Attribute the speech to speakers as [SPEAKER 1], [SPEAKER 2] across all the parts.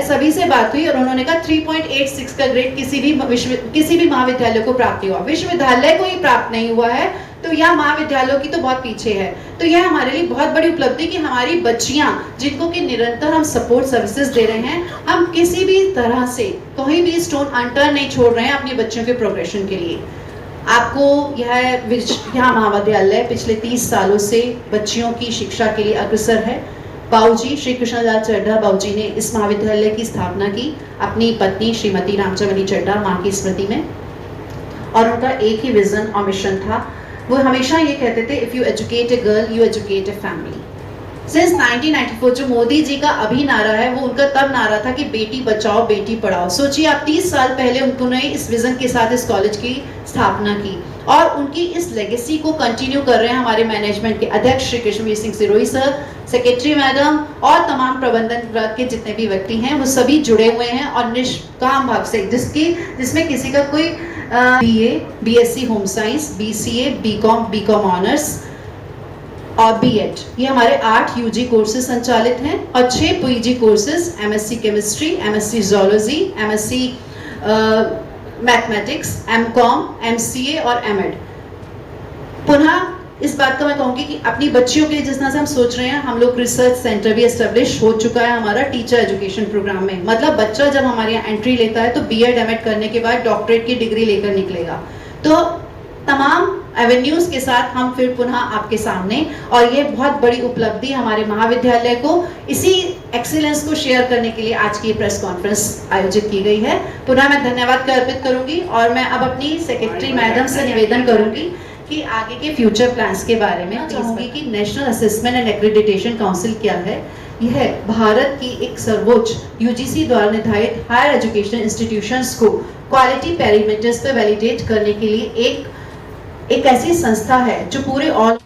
[SPEAKER 1] सभी से बात हुई और उन्होंने कहा 3.86 का ग्रेड किसी भी महाविद्यालय को प्राप्त हुआ। विश्वविद्यालय को ही प्राप्त नहीं हुआ है तो यह महाविद्यालयों की तो बहुत पीछे है। तो यह हमारे लिए बहुत बड़ी उपलब्धि कि हमारी बच्चियां जिनको कि निरंतर हम सपोर्ट सर्विसेज दे रहे हैं, हम किसी भी तरह से कहीं भी स्टोन अनटर्न नहीं छोड़ रहे हैं अपनी बच्चियों के प्रोग्रेशन के लिए। आपको यह महाविद्यालय पिछले 30 सालों से बच्चियों की शिक्षा के लिए अग्रसर है। बाबूजी श्री कृष्णलाल चड्ढा बाबूजी ने इस महाविद्यालय की स्थापना की अपनी पत्नी श्रीमती रामचमनी चड्ढा माँ की स्मृति में, और उनका एक ही विजन और मिशन था। वो हमेशा ये कहते थे, if you educate a girl you educate a family. Since 1994 जो मोदी जी का अभी नारा है वो उनका तब नारा था कि बेटी बचाओ बेटी पढ़ाओ। सोचिए आप 30 साल पहले उन्होंने इस विजन के साथ इस कॉलेज की स्थापना की और उनकी इस लेगेसी को कंटिन्यू कर रहे हैं हमारे मैनेजमेंट के अध्यक्ष Shri Krishnaveer Singh Sirohi sir, secretary madam और तमाम प्रबंधन विभाग के जितने भी व्यक्ति हैं वो सभी जुड़े हुए हैं और निष्काम भाव से जिसमें किसी का कोई BA, BSc home science, BCA, BCom honours और B.Ed, ये हमारे 8 UG कोर्सेज संचालित हैं और 6 PG courses MSc chemistry, MSc zoology, MSc mathematics, MCom, MCA और M.Ed। पुनः इस बात का मैं कहूँगी कि अपनी बच्चियों के लिए जिस तरह से हम सोच रहे हैं, हम लोग रिसर्च सेंटर भी एस्टेब्लिश हो चुका है हमारा टीचर एजुकेशन प्रोग्राम में। मतलब बच्चा जब हमारे यहाँ एंट्री लेता है तो B.Ed M.Ed करने के बाद डॉक्टरेट की डिग्री लेकर निकलेगा। तो तमाम एवेन्यूज के साथ हम फिर पुनः आपके सामने, और ये बहुत बड़ी उपलब्धि हमारे महाविद्यालय को इसी एक्सीलेंस को शेयर करने के लिए आज की प्रेस कॉन्फ्रेंस आयोजित की गई है। पुनः मैं धन्यवाद अर्पित करूंगी और मैं अब अपनी सेक्रेटरी मैडम से निवेदन करूंगी कि आगे के फ्यूचर प्लान्स के बारे में चाहूंगी कि national assessment and accreditation council क्या है। यह भारत की एक सर्वोच्च UGC द्वारा निर्धारित हायर एजुकेशन इंस्टीट्यूशंस को क्वालिटी पैरामीटर्स पर वैलिडेट करने के लिए एक ऐसी संस्था है जो पूरे ऑल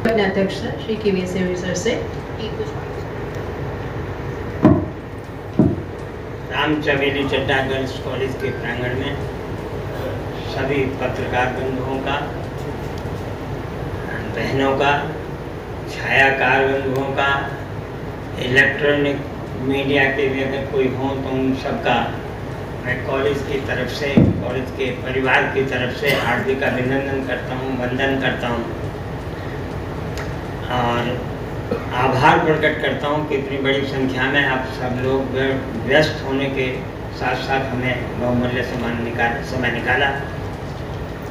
[SPEAKER 1] अध्यक्ष श्री KVS सर से
[SPEAKER 2] रामचमेली चड्ढा गर्ल्स कॉलेज के प्रांगण में सभी पत्रकार बंधुओं का, बहनों का, छायाकार बंधुओं का, इलेक्ट्रॉनिक मीडिया के भी अगर कोई हो तो उन सबका मैं कॉलेज की तरफ से, कॉलेज के परिवार की तरफ से हार्दिक अभिनंदन करता हूँ, वंदन करता हूँ और आभार प्रकट करता हूँ कि इतनी बड़ी संख्या में आप सब लोग व्यस्त होने के साथ साथ हमें बहुमूल्य समय निकाला।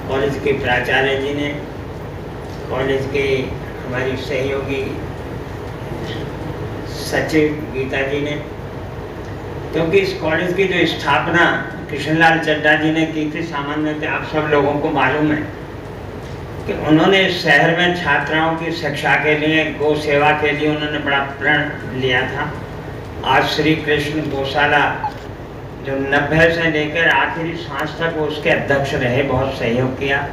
[SPEAKER 2] कॉलेज के प्राचार्य जी ने, कॉलेज के हमारी सहयोगी सचिव गीता जी ने, क्योंकि इस कॉलेज की जो स्थापना कृष्णलाल चड्ढा जी ने की थी, सामान्य आप सब लोगों को मालूम है कि उन्होंने शहर में छात्राओं की शिक्षा के लिए, गौ सेवा के लिए उन्होंने बड़ा प्रण लिया था। आज श्री कृष्ण गौशाला जो 90 से लेकर आखिरी सांस तक वो उसके अध्यक्ष रहे, बहुत सहयोग किया।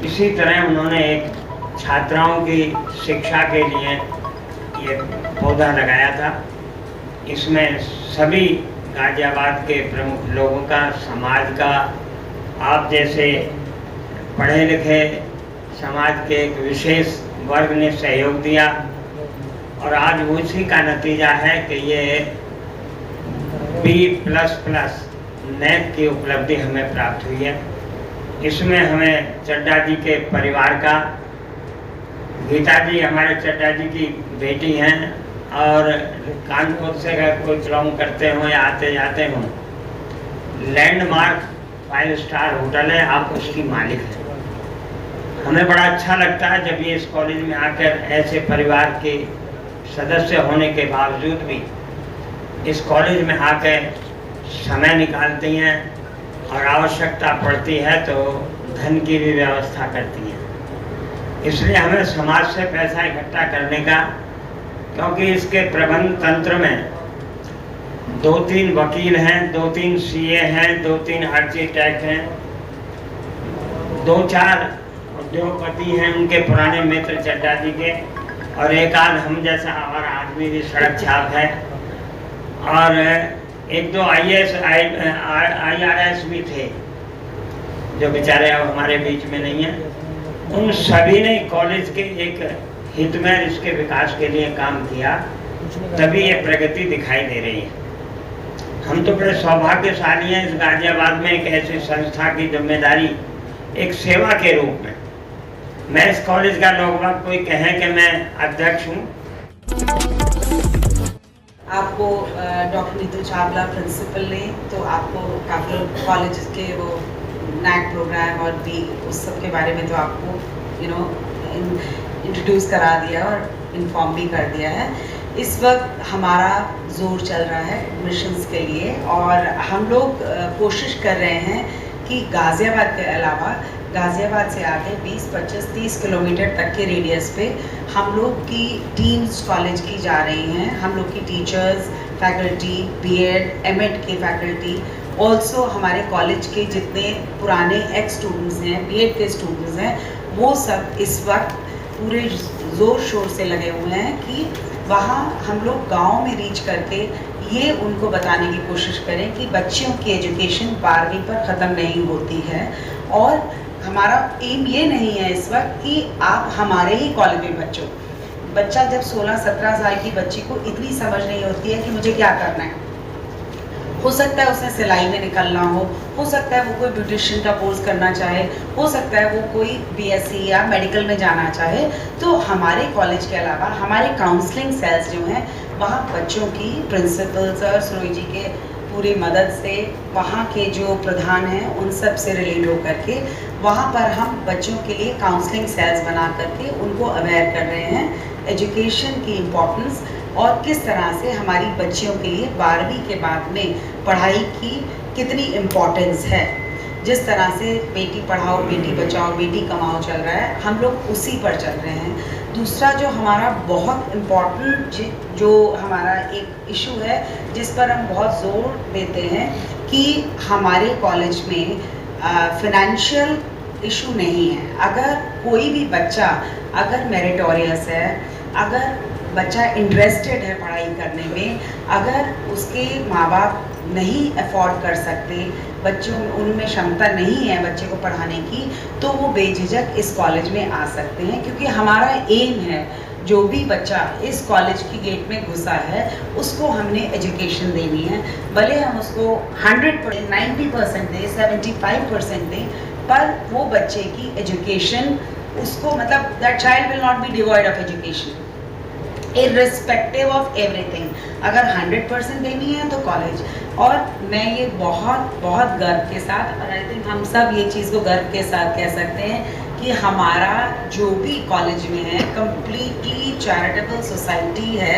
[SPEAKER 2] इसी तरह उन्होंने एक छात्राओं की शिक्षा के लिए ये पौधा लगाया था। इसमें सभी गाजियाबाद के प्रमुख लोगों का, समाज का, आप जैसे पढ़े लिखे समाज के एक विशेष वर्ग ने सहयोग दिया और आज उसी का नतीजा है कि ये B++ NAC की उपलब्धि हमें प्राप्त हुई है। इसमें हमें चड्ढा जी के परिवार का, गीता जी हमारे चड्ढा जी की बेटी हैं और कानपुर से अगर कोई बिलोंग करते हो या आते जाते हो, लैंडमार्क 5 स्टार होटल है, आप उसकी मालिक हैं। हमें बड़ा अच्छा लगता है जब ये इस कॉलेज में आकर ऐसे परिवार के सदस्य होने के बावजूद भी इस कॉलेज में आकर समय निकालती हैं और आवश्यकता पड़ती है तो धन की भी व्यवस्था करती हैं। इसलिए हमें समाज से पैसा इकट्ठा करने का, क्योंकि इसके प्रबंध तंत्र में 2-3 वकील हैं, 2-3 CA हैं, 2-3 आर्किटेक्ट हैं, 2-4 उद्योगपति हैं, उनके पुराने मित्र चड्ढा जी के, और एक आध हम जैसा और आदमी भी सड़क छाप है, और 1-2 IAS IRS भी थे जो बेचारे अब हमारे बीच में नहीं हैं। उन सभी ने कॉलेज के एक हित में, इसके विकास के लिए काम किया, तभी ये प्रगति दिखाई दे रही है। हम तो बड़े सौभाग्यशाली हैं इस गाजियाबाद में एक ऐसी संस्था की जिम्मेदारी एक सेवा के रूप में। मैं इस कॉलेज का लोगों कोई कहे कि मैं अध्यक्ष हूँ।
[SPEAKER 3] आपको डॉक्टर नीतू चावला प्रिंसिपल ने तो आपको काफ़ी कॉलेज के वो नैक प्रोग्राम और भी उस सब के बारे में तो आपको इंट्रोड्यूस करा दिया और इन्फॉर्म भी कर दिया है। इस वक्त हमारा जोर चल रहा है एडमिशन्स के लिए और हम लोग कोशिश कर रहे हैं कि गाज़ियाबाद के अलावा गाज़ियाबाद से आगे 20, 25, 30 किलोमीटर तक के रेडियस पे हम लोग की टीम्स कॉलेज की जा रही हैं। हम लोग की टीचर्स, फैकल्टी, बीएड, एमएड के फैकल्टी, ऑल्सो हमारे कॉलेज के जितने पुराने एक्स स्टूडेंट्स हैं, बीएड के स्टूडेंट्स हैं, वो सब इस वक्त पूरे ज़ोर शोर से लगे हुए हैं कि वहाँ हम लोग गाँव में रीच करके ये उनको बताने की कोशिश करें कि बच्चों की एजुकेशन 12वीं पर ख़त्म नहीं होती है। और हमारा एम ये नहीं है इस वक्त कि आप हमारे ही कॉलेज में बच्चा जब 16-17 साल की बच्ची को इतनी समझ नहीं होती है कि मुझे क्या करना है। हो सकता है उसने सिलाई में निकलना हो सकता है वो कोई ब्यूटिशियन का कोर्स करना चाहे, हो सकता है वो कोई बीएससी या मेडिकल में जाना चाहे। तो हमारे कॉलेज के अलावा हमारे काउंसलिंग सेल्स जो हैं वहाँ बच्चों की प्रिंसिपल्स और सुरोई जी के पूरी मदद से, वहाँ के जो प्रधान हैं उन सब से रिलेट होकर के वहाँ पर हम बच्चों के लिए काउंसलिंग सेल्स बना करके उनको अवेयर कर रहे हैं एजुकेशन की इम्पोर्टेंस और किस तरह से हमारी बच्चियों के लिए 12वीं के बाद में पढ़ाई की कितनी इम्पोर्टेंस है। जिस तरह से बेटी पढ़ाओ बेटी बचाओ बेटी कमाओ चल रहा है, हम लोग उसी पर चल रहे हैं। दूसरा जो हमारा बहुत इम्पॉर्टेंट जो हमारा एक इशू है जिस पर हम बहुत ज़ोर देते हैं कि हमारे कॉलेज में फिनेंशियल इशू नहीं है। अगर कोई भी बच्चा अगर मेरिटोरियस है, अगर बच्चा इंटरेस्टेड है पढ़ाई करने में, अगर उसके माँ बाप नहीं अफोर्ड कर सकते, बच्चों उनमें क्षमता नहीं है बच्चे को पढ़ाने की, तो वो बेझिझक इस कॉलेज में आ सकते हैं। क्योंकि हमारा एम है जो भी बच्चा इस कॉलेज की गेट में घुसा है उसको हमने एजुकेशन देनी है। भले हम उसको 100%, 90% दें, 75% दें, पर वो बच्चे की एजुकेशन उसको मतलब that child will not be devoid of education irrespective of everything. अगर 100% देनी है तो कॉलेज। और मैं ये बहुत गर्व के साथ, और आई थिंक हम सब ये चीज़ को गर्व के साथ कह सकते हैं कि हमारा जो भी कॉलेज में है कंप्लीटली चैरिटेबल सोसाइटी है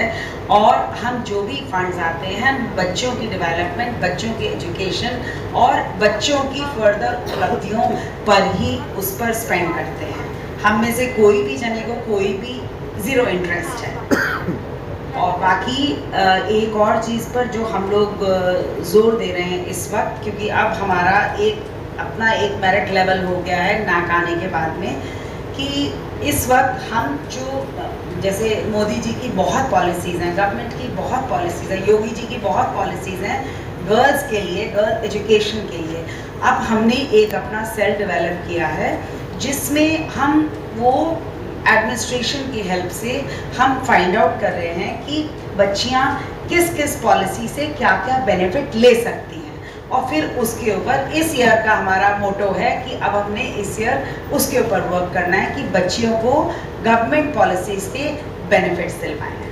[SPEAKER 3] और हम जो भी फंड्स आते हैं बच्चों की डेवलपमेंट, बच्चों की एजुकेशन और बच्चों की फर्दर उपलब्धियों पर ही उस पर स्पेंड करते हैं। हम में से कोई भी जने को कोई भी ज़ीरो इंटरेस्ट है। और बाकी एक और चीज़ पर जो हम लोग जोर दे रहे हैं इस वक्त, क्योंकि अब हमारा अपना एक मेरिट लेवल हो गया है नाक आने के बाद में, कि इस वक्त हम जो जैसे मोदी जी की बहुत पॉलिसीज़ हैं, गवर्नमेंट की बहुत पॉलिसीज़ हैं, योगी जी की बहुत पॉलिसीज़ हैं गर्ल्स के लिए, गर्ल एजुकेशन के लिए। अब हमने एक अपना सेल डेवलप किया है जिसमें हम वो एडमिनिस्ट्रेशन की हेल्प से हम फाइंड आउट कर रहे हैं कि बच्चियां किस किस पॉलिसी से क्या क्या बेनिफिट ले सकती हैं। और फिर उसके ऊपर इस ईयर का हमारा मोटो है कि अब हमने इस ईयर उसके ऊपर वर्क करना है कि बच्चियों को गवर्नमेंट पॉलिसीज़ के बेनिफिट्स दिलवाएं।